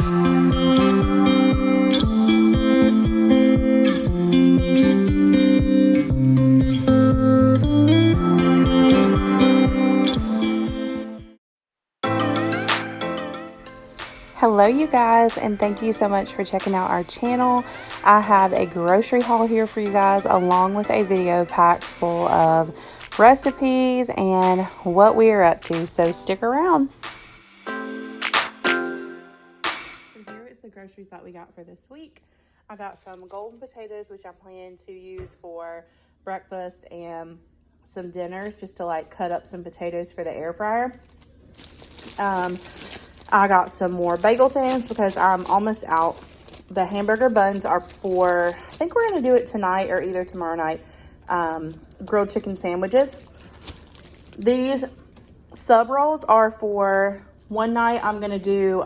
Hello you guys, and thank you so much for checking out our channel. I have a grocery haul here for you guys, along with a video packed full of recipes and what we are up to, so stick around. So here is the groceries that we got for this week. I got some golden potatoes, which I plan to use for breakfast and some dinners, just to like cut up some potatoes for the air fryer. I got some more bagel thins because I'm almost out. The hamburger buns are for, I think we're going to do it tonight or either tomorrow night, grilled chicken sandwiches. These sub rolls are for one night. I'm going to do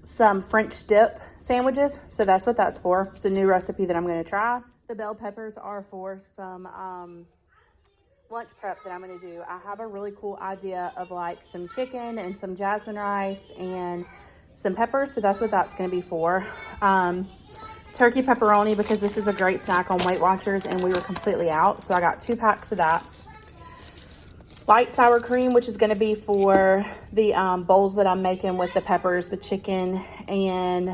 some French dip sandwiches. So that's what that's for. It's a new recipe that I'm going to try. The bell peppers are for some lunch prep that I'm going to do. I have a really cool idea of like some chicken and some jasmine rice and some peppers, so that's what that's going to be for. Turkey pepperoni, because this is a great snack on Weight Watchers and we were completely out, so I got 2 packs of that. Light sour cream, which is going to be for the bowls that I'm making with the peppers, the chicken, and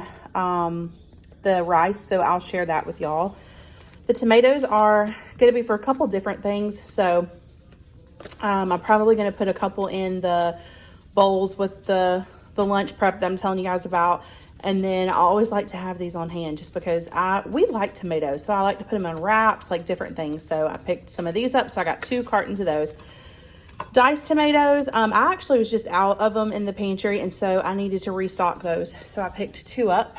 the rice, so I'll share that with y'all. The tomatoes are going to be for a couple different things. So I'm probably going to put a couple in the bowls with the lunch prep that I'm telling you guys about. And then I always like to have these on hand just because we like tomatoes. So I like to put them in wraps, like different things. So I picked some of these up. So I got 2 cartons of those. Diced tomatoes. I actually was just out of them in the pantry. And so I needed to restock those. So I picked 2 up.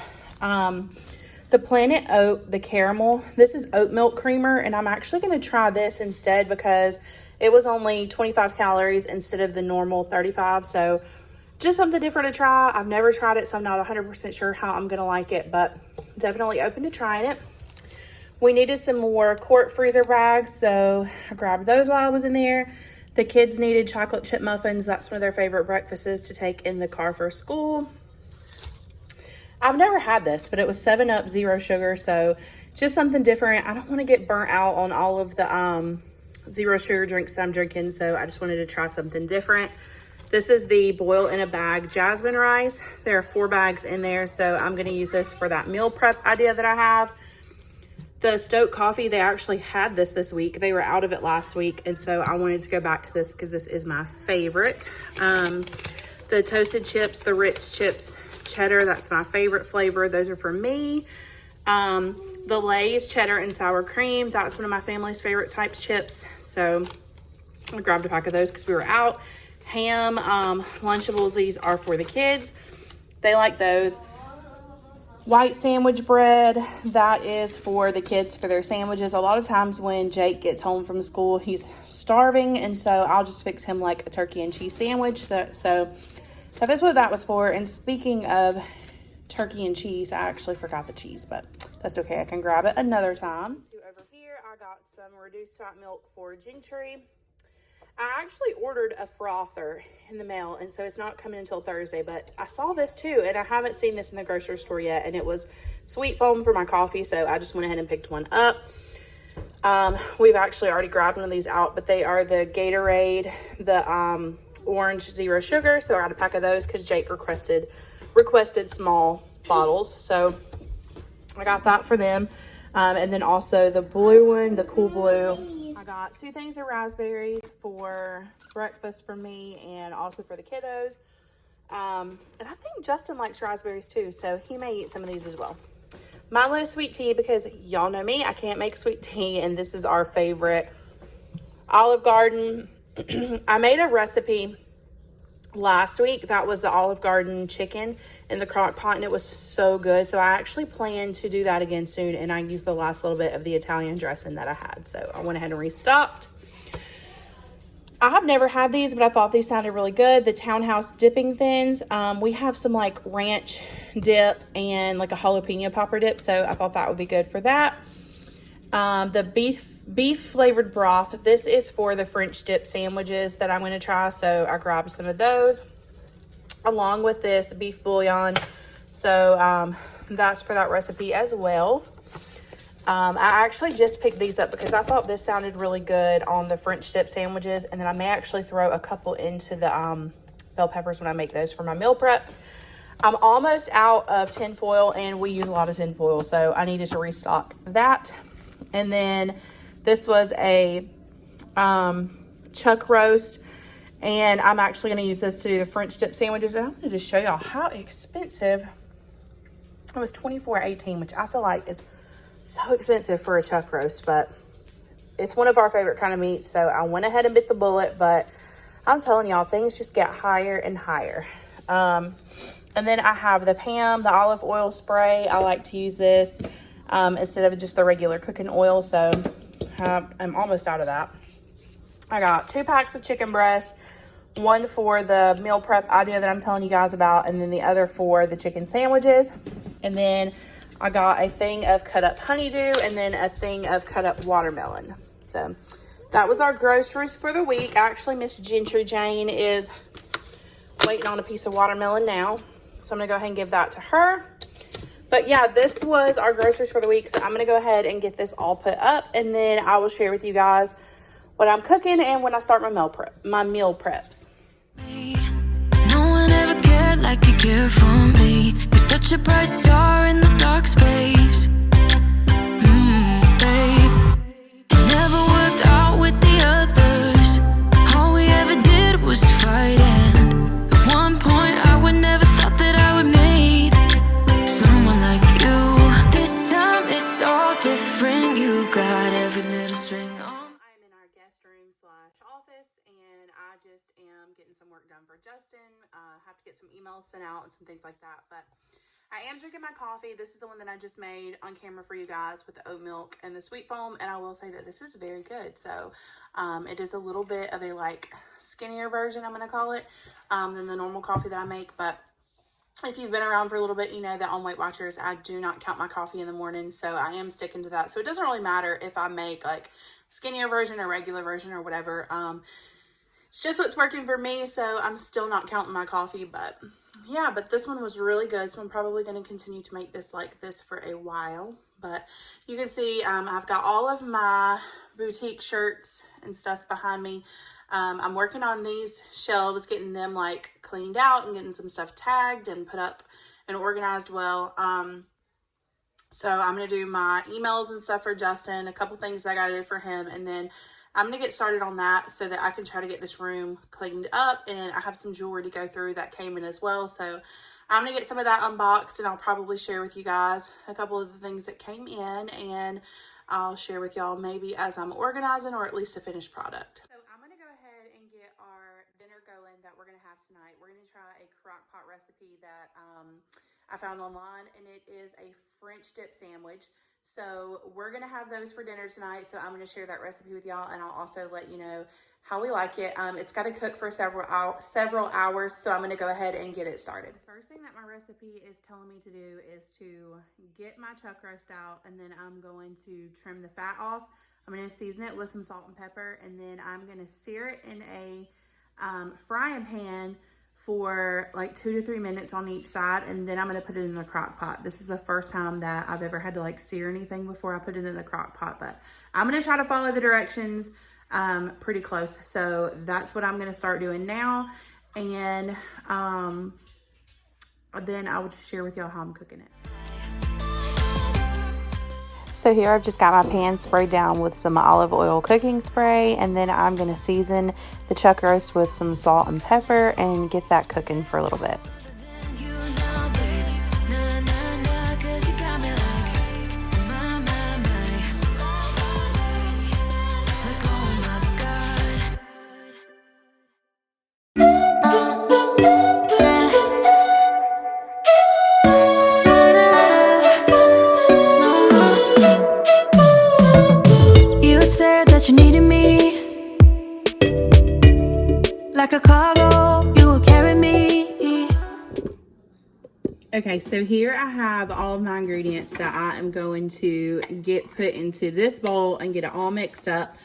The Planet Oat, the caramel, this is oat milk creamer, and I'm actually going to try this instead because it was only 25 calories instead of the normal 35, so just something different to try. I've never tried it, so I'm not 100% sure how I'm going to like it, but definitely open to trying it. We needed some more quart freezer bags, so I grabbed those while I was in there. The kids needed chocolate chip muffins. That's one of their favorite breakfasts to take in the car for school. I've never had this, but it was 7-Up zero sugar, so just something different. I don't want to get burnt out on all of the zero sugar drinks that I'm drinking, so I just wanted to try something different. This is the boil in a bag jasmine rice. There are 4 bags in there, so I'm going to use this for that meal prep idea that I have. The Stoke coffee, they actually had this week. They were out of it last week, and so I wanted to go back to this because this is my favorite. The toasted chips, the Ritz chips, cheddar, that's my favorite flavor. Those are for me. The Lay's cheddar and sour cream, that's one of my family's favorite types chips. So I grabbed a pack of those because we were out. Ham, Lunchables, these are for the kids. They like those. White sandwich bread, that is for the kids for their sandwiches. A lot of times when Jake gets home from school, he's starving, and so I'll just fix him like a turkey and cheese sandwich. So that is what that was for. And speaking of turkey and cheese, I actually forgot the cheese, but that's okay. I can grab it another time. Over here, I got some reduced fat milk for Gentry. I actually ordered a frother in the mail, and so it's not coming until Thursday, but I saw this too, and I haven't seen this in the grocery store yet, and it was sweet foam for my coffee, so I just went ahead and picked one up. We've actually already grabbed one of these out, but they are the Gatorade, the orange zero sugar, so I got a pack of those because Jake requested small bottles, so I got that for them. And then also the blue one, the Cool Blue. I got 2 things of raspberries for breakfast for me and also for the kiddos. And I think Justin likes raspberries too, so he may eat some of these as well. Milo sweet tea, because y'all know me, I can't make sweet tea, and this is our favorite. Olive Garden. I made a recipe last week that was the Olive Garden chicken in the crock pot, and it was so good. So I actually plan to do that again soon, and I used the last little bit of the Italian dressing that I had, so I went ahead and restocked. I have never had these, but I thought these sounded really good. The Townhouse dipping thins. We have some like ranch dip and like a jalapeno popper dip, so I thought that would be good for that. The beef flavored broth. This is for the French dip sandwiches that I'm going to try, so I grabbed some of those. along with this beef bouillon. So that's for that recipe as well. I actually just picked these up because I thought this sounded really good on the French dip sandwiches. And then I may actually throw a couple into the bell peppers when I make those for my meal prep. I'm almost out of tin foil, and we use a lot of tin foil, so I needed to restock that. And then this was a chuck roast, and I'm actually going to use this to do the French dip sandwiches. And I wanted to show y'all how expensive. It was $24.18, which I feel like is so expensive for a chuck roast, but it's one of our favorite kind of meats, so I went ahead and bit the bullet. But I'm telling y'all, things just get higher and higher. And then I have the Pam, the olive oil spray. I like to use this instead of just the regular cooking oil. So I'm almost out of that. I got 2 packs of chicken breast, one for the meal prep idea that I'm telling you guys about, and then the other for the chicken sandwiches. And then I got a thing of cut up honeydew and then a thing of cut up watermelon. So that was our groceries for the week. Actually, Miss Gentry Jane is waiting on a piece of watermelon now. So I'm going to go ahead and give that to her. But yeah, this was our groceries for the week. So I'm going to go ahead and get this all put up. And then I will share with you guys what I'm cooking and when I start my meal preps. No one ever cared like you care for me. You're such a bright star in the dark space. Babe, it never worked out with the others. All we ever did was fight. And at one point I would never thought that I would meet someone like you. This time it's all different. You got every little string on. I'm in our guest room / office, and I just am getting some work done for Justin. Have to get some emails sent out and some things like that. But I am drinking my coffee. This is the one that I just made on camera for you guys with the oat milk and the sweet foam. And I will say that this is very good. So it is a little bit of a like skinnier version, I'm going to call it, than the normal coffee that I make. But if you've been around for a little bit, you know that on Weight Watchers, I do not count my coffee in the morning. So I am sticking to that. So it doesn't really matter if I make like skinnier version or regular version or whatever. It's just what's working for me. So I'm still not counting my coffee, but yeah, but this one was really good. So I'm probably going to continue to make this like this for a while. But you can see I've got all of my boutique shirts and stuff behind me. I'm working on these shelves, getting them like cleaned out and getting some stuff tagged and put up and organized well. So I'm going to do my emails and stuff for Justin, a couple things I got to do for him. And then I'm going to get started on that so that I can try to get this room cleaned up. And I have some jewelry to go through that came in as well. So I'm going to get some of that unboxed, and I'll probably share with you guys a couple of the things that came in. And I'll share with y'all maybe as I'm organizing, or at least a finished product. So I'm going to go ahead and get our dinner going that we're going to have tonight. We're going to try a crock pot recipe that I found online, and it is a French dip sandwich. So we're going to have those for dinner tonight. So I'm going to share that recipe with y'all, and I'll also let you know how we like it. It's got to cook for several hours. So I'm going to go ahead and get it started. The first thing that my recipe is telling me to do is to get my chuck roast out, and then I'm going to trim the fat off. I'm going to season it with some salt and pepper, and then I'm going to sear it in a frying pan for like 2 to 3 minutes on each side, and then I'm going to put it in the crock pot. This is the first time that I've ever had to like sear anything before I put it in the crock pot, but I'm going to try to follow the directions pretty close. So that's what I'm going to start doing now, and then I will just share with y'all how I'm cooking it. So here I've just got my pan sprayed down with some olive oil cooking spray, and then I'm going to season the chuck roast with some salt and pepper and get that cooking for a little bit. You needed me like a cargo, you would carry me. Okay, so here I have all of my ingredients that I am going to get put into this bowl and get it all mixed up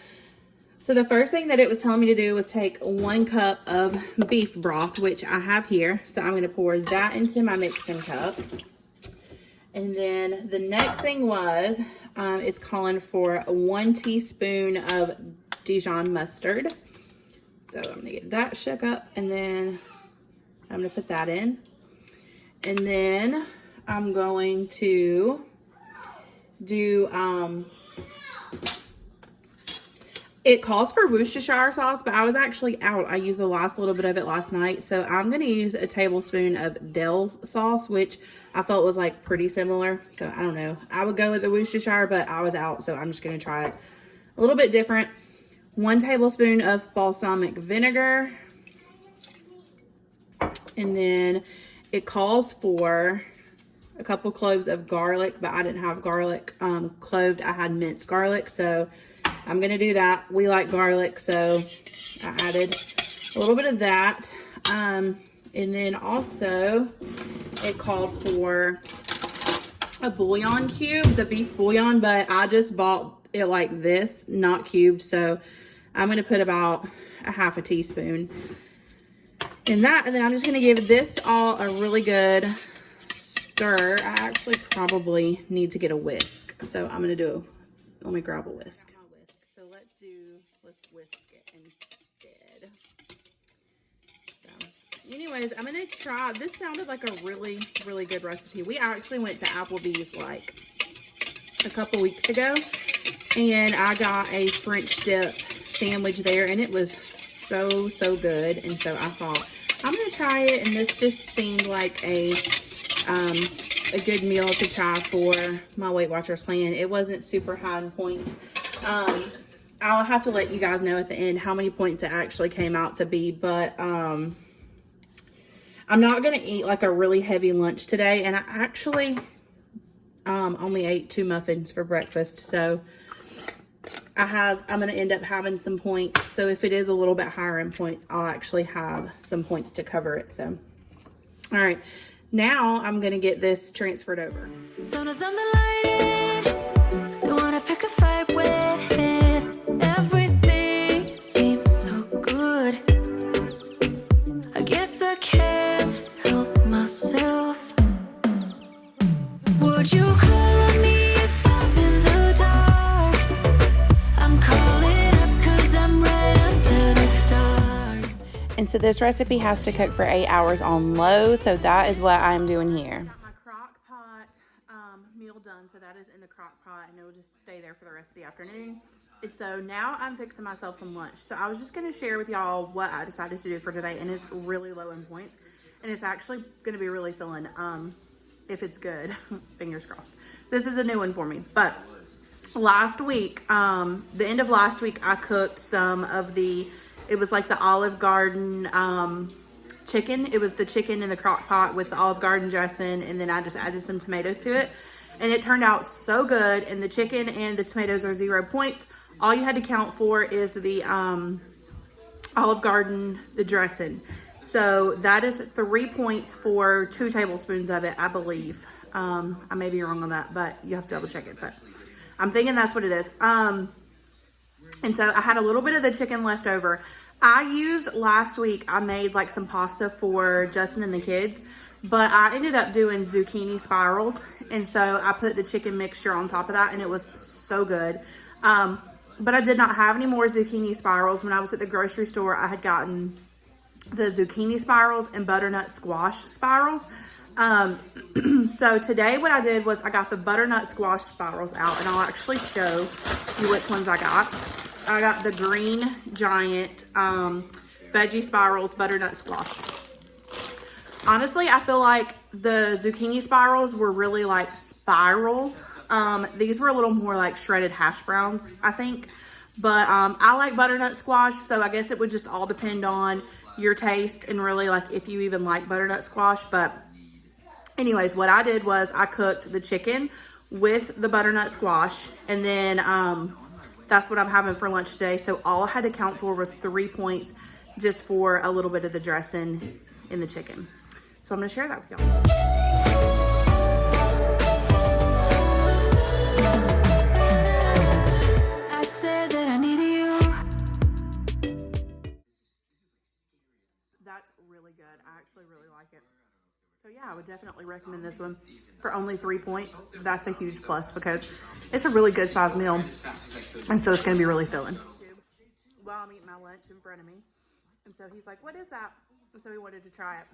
So the first thing that it was telling me to do was take 1 cup of beef broth, which I have here. So I'm going to pour that into my mixing cup. And then the next thing was, it's calling for 1 teaspoon of Dijon mustard. So I'm going to get that shook up, and then I'm going to put that in. And then I'm going to do, it calls for Worcestershire sauce, but I was actually out. I used the last little bit of it last night. So I'm going to use a tablespoon of Dell's sauce, which I felt was like pretty similar. So I don't know. I would go with the Worcestershire, but I was out. So I'm just going to try it a little bit different. 1 tablespoon of balsamic vinegar. And then it calls for a couple cloves of garlic, but I didn't have garlic cloved. I had minced garlic. So I'm going to do that. We like garlic, so I added a little bit of that. And then also it called for a bouillon cube, the beef bouillon, but I just bought it like this, not cubed. So I'm going to put about a half a teaspoon in that. And then I'm just going to give this all a really good stir. I actually probably need to get a whisk. So I'm going to let me grab a whisk. Let's whisk it instead. So anyways, I'm gonna try, this sounded like a really, really good recipe. We actually went to Applebee's like a couple weeks ago, and I got a French dip sandwich there, and it was so good. And so I thought, I'm gonna try it, and this just seemed like a good meal to try for my Weight Watchers plan. It wasn't super high in points. I'll have to let you guys know at the end how many points it actually came out to be, but I'm not going to eat like a really heavy lunch today, and I actually only ate 2 muffins for breakfast, so I'm going to end up having some points. So if it is a little bit higher in points, I'll actually have some points to cover it. So all right, now I'm going to get this transferred over. Soon as I'm delighted, don't want to pick a fight with it. Everything seems so good. I guess I can't help myself. Would you call on me if I'm in the dark? I'm calling up 'cause I'm right under the stars. And so this recipe has to cook for 8 hours on low. So that is what I'm doing here. Got my crock pot meal done. So that is in the crock pot, and it will just stay there for the rest of the afternoon. And so now I'm fixing myself some lunch. So I was just going to share with y'all what I decided to do for today, and it's really low in points, and it's actually going to be really filling if it's good. Fingers crossed. This is a new one for me. But last week, the end of last week, I cooked some of it was like the Olive Garden chicken. It was the chicken in the crock pot with the Olive Garden dressing, and then I just added some tomatoes to it, and it turned out so good. And the chicken and the tomatoes are 0 points. All you had to count for is the Olive Garden, the dressing. So that is 3 points for 2 tablespoons of it, I believe. I may be wrong on that, but you have to double check it. But I'm thinking that's what it is. And so I had a little bit of the chicken left over. Last week, I made like some pasta for Justin and the kids, but I ended up doing zucchini spirals. And so I put the chicken mixture on top of that, and it was so good. But I did not have any more zucchini spirals. When I was at the grocery store, I had gotten the zucchini spirals and butternut squash spirals. So today what I did was I got the butternut squash spirals out, and I'll actually show you which ones I got. I got the Green Giant veggie spirals butternut squash. Honestly, I feel like the zucchini spirals were really like spirals. These were a little more like shredded hash browns, I think. But I like butternut squash, so I guess it would just all depend on your taste and really like if you even like butternut squash. But anyways, what I did was I cooked the chicken with the butternut squash, and then that's what I'm having for lunch today. So all I had to count for was 3 points just for a little bit of the dressing in the chicken. So I'm going to share that with y'all. I said that I needed you. So yeah, I would definitely recommend this one. For only 3 points, that's a huge plus because it's a really good sized meal. And so it's going to be really filling. While I'm eating my lunch in front of me. And so he's like, what is that? And so he wanted to try it.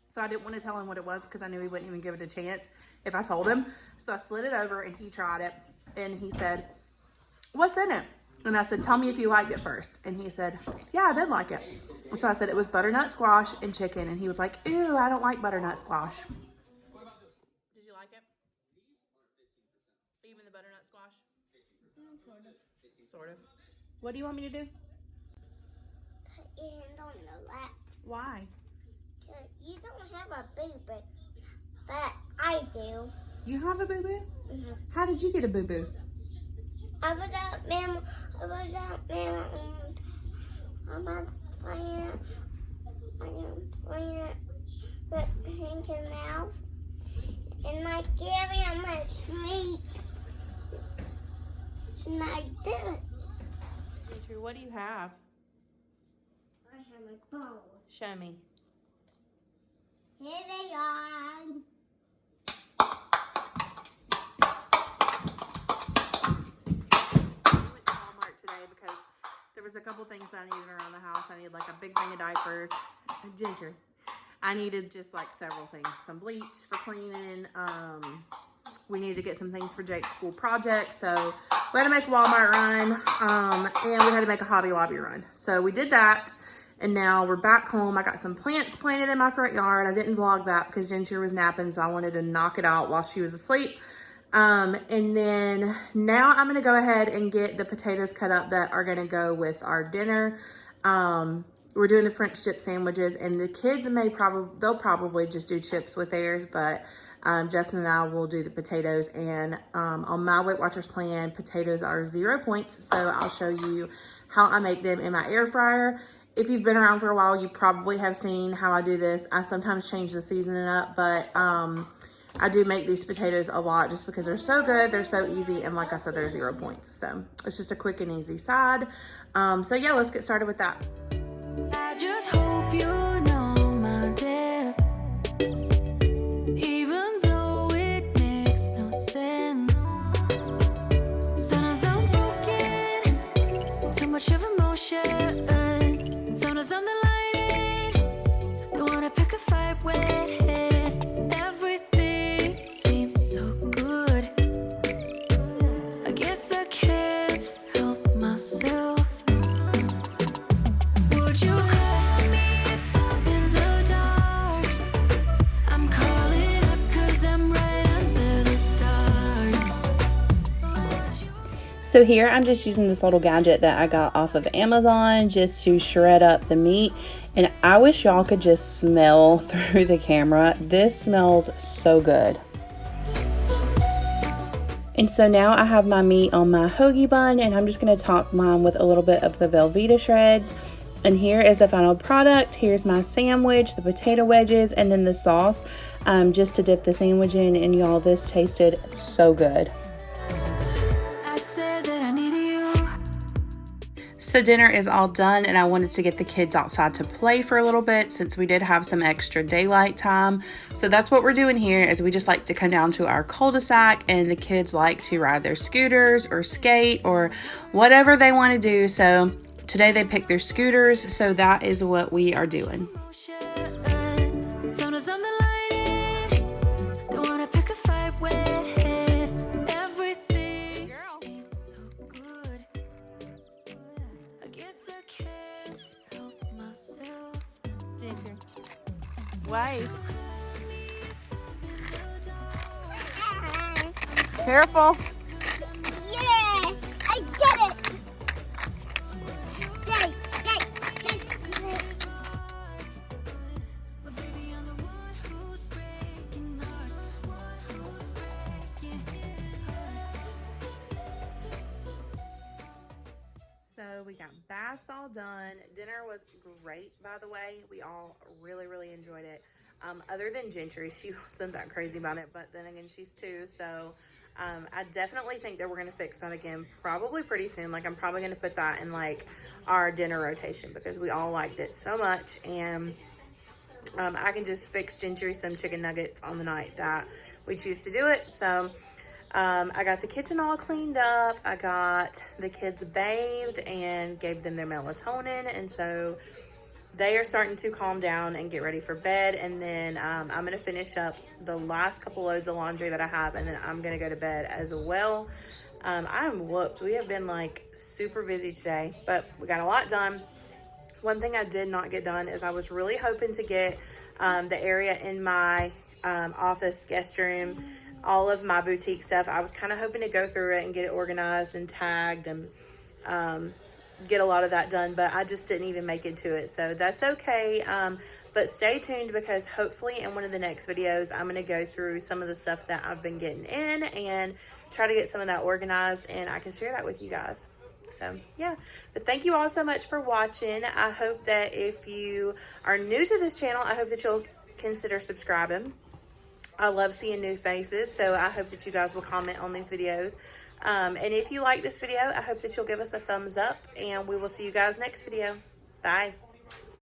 So I didn't want to tell him what it was because I knew he wouldn't even give it a chance if I told him. So I slid it over and he tried it. And he said, what's in it? And I said, tell me if you liked it first. And he said, yeah, I did like it. So I said, it was butternut squash and chicken. And he was like, ew, I don't like butternut squash. Did you like it? Even the butternut squash? Sort of. Sort of. What do you want me to do? Put your hand on your lap. Why? 'Cause you don't have a boo-boo, but I do. You have a boo-boo? Mm-hmm. How did you get a boo-boo? I was out there, I'm playing with Hank and Mouth. And I gave him a treat. And I did it. Andrew, what do you have? I have a ball. Show me. Here they are. I went to Walmart today because there was a couple things that I needed around the house. I needed like a big thing of diapers, ginger. I needed just like several things. Some bleach for cleaning. We needed to get some things for Jake's school project. So we had to make a Walmart run. And we had to make a Hobby Lobby run. So we did that. And now we're back home. I got some plants planted in my front yard. I didn't vlog that because Ginger was napping, so I wanted to knock it out while she was asleep. And then now I'm gonna go ahead and get the potatoes cut up that are gonna go with our dinner. We're doing the French dip sandwiches, and the kids they'll probably just do chips with theirs, but Justin and I will do the potatoes. And on my Weight Watchers plan, potatoes are 0 points, so I'll show you how I make them in my air fryer. If you've been around for a while, you probably have seen how I do this. I sometimes change the seasoning up, but I do make these potatoes a lot just because they're so good, they're so easy, and like I said, they're 0 points. So it's just a quick and easy side. So yeah, let's get started with that. I just hope you know my depth, even though it makes no sense. Sometimes I'm broken, too much of emotion. Sometimes I'm the lightning, don't wanna pick a fight with everything seems so good. I guess I can't help myself. Would you call me if I'm in the dark? I'm calling up 'cause I'm right under the stars. So here I'm just using this little gadget that I got off of Amazon just to shred up the meat. And I wish y'all could just smell through the camera. This smells so good. And so now I have my meat on my hoagie bun, and I'm just going to top mine with a little bit of the Velveeta shreds. And here is the final product. Here's my sandwich, the potato wedges, and then the sauce just to dip the sandwich in. And y'all, this tasted so good. So dinner is all done, and I wanted to get the kids outside to play for a little bit since we did have some extra daylight time. So that's what we're doing here, is we just like to come down to our cul-de-sac, and the kids like to ride their scooters or skate or whatever they want to do. So today they picked their scooters, so that is what we are doing. Wait. Careful. Yeah, I did it. Yay. So we got baths all done. Dinner was great, by the way. We all really enjoyed it. Other than Gentry, she wasn't that crazy about it, but then again, she's 2, so I definitely think that we're gonna fix that again probably pretty soon. Like, I'm probably gonna put that in like our dinner rotation because we all liked it so much. And I can just fix Gentry some chicken nuggets on the night that we choose to do it. So I got the kitchen all cleaned up. I got the kids bathed and gave them their melatonin. And so they are starting to calm down and get ready for bed. And then I'm going to finish up the last couple loads of laundry that I have. And then I'm going to go to bed as well. I'm whooped. We have been like super busy today, but we got a lot done. One thing I did not get done is I was really hoping to get the area in my office, guest room, all of my boutique stuff. I was kind of hoping to go through it and get it organized and tagged and get a lot of that done, but I just didn't even make it to it. So that's okay. But stay tuned, because hopefully in one of the next videos, I'm going to go through some of the stuff that I've been getting in and try to get some of that organized, and I can share that with you guys. So yeah, but thank you all so much for watching. I hope that if you are new to this channel, I hope that you'll consider subscribing. I love seeing new faces, so I hope that you guys will comment on these videos. And if you like this video, I hope that you'll give us a thumbs up, and we will see you guys next video. Bye.